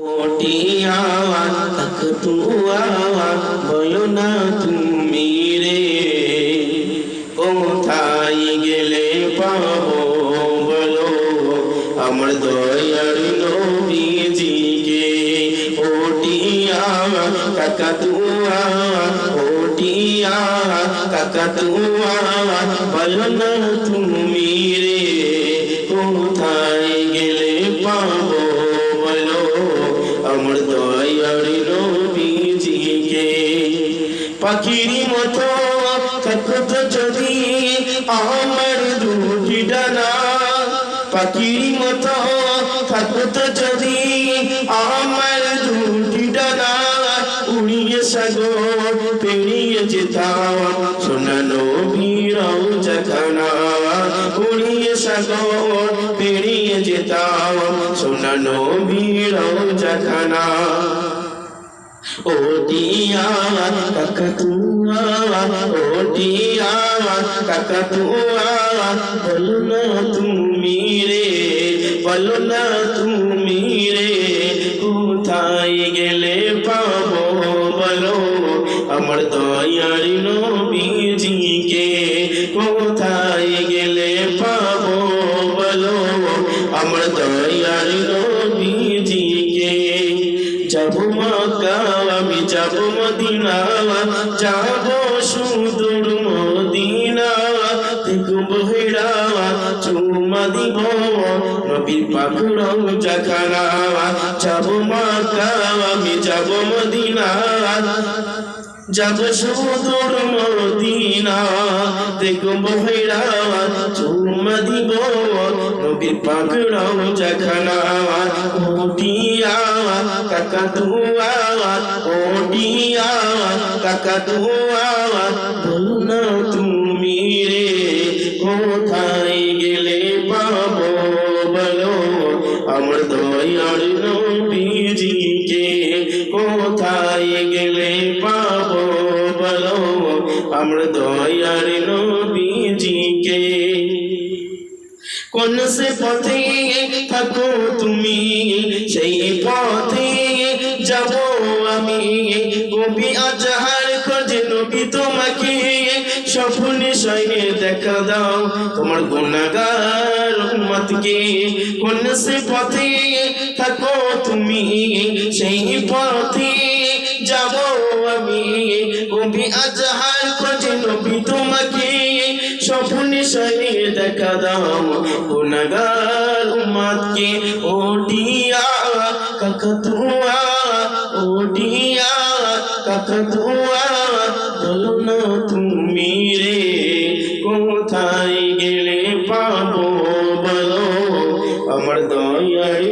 ওটিয়া কাকতুয়া বলো না তুমি রে কোথায় গেলে পাবো বলো আমার দয়ার নবীজিকে। ওটিয়া কাকতুয়া ওটিয়া কাকতুয়া বলো না তুমি রে কোথায় গেলে পাবো বলো আমার দয়ার নবীজিকে। পাখির মতো থাকত যদি আমার দুটি ডানা, পাখির মতো থাকত যদি আমার দুটি ডানা, উড়িয়ে সাগর পেরিয়ে যেতাম সোনা নবীর রওজাখানা। উড়িয়ে সাগর পেরিয়ে যেতাম সোনা নবীর রওজাখানা। ওটিয়া কাকতুয়া ওটিয়া কাকতুয়া বলো না তুমি রে বলো না তুমি রে কোথায় গেলে পাবো বলো আমার দয়ার নবীজিকে। কোথায় গেলে পাবো বলো আমার দয়ার নবীজিকে। যাব মক্কা আমি যাব মদিনা, যাব সুদূর মদিনা, দেখব হেরা চুমা দিব নবীর পাক রওজাখানা। যাব মক্কা আমি যাব মদিনা, যাব সুদূর মদিনা, দেখব হেরা চুমা দিব নবীর পাক রওজাখানা। ওটিয়া কাকতুয়া ওটিয়া কাকতুয়া বলো না তুমি রে কোথায় গেলে পাবো বলো আমার দয়ার নবীজিকে। কোথায় গেলে পাবো বলো আমার দয়ার নবীজিকে। কোন সে পথে থাকো তুমি সেই পথে যাব আমি। কবি আজহার খোঁজে নবী তোমাকে, স্বপ্নে শয়নে দেখা দাও তোমার গুনাহগার উম্মতকে। কোন সে পথে থাকো তুমি সেই পথে যাব আমি। কবি আজহার খোঁজে নবী তোমাকে, স্বপ্নে শয়নে দেখা দাও গুনাহগার উম্মতকে। ওটিয়া কাকতুয়া ওটিয়া কাকতুয়া বলো না তুমি রে কোথায় গেলে পাবো বলো আমার দয়ার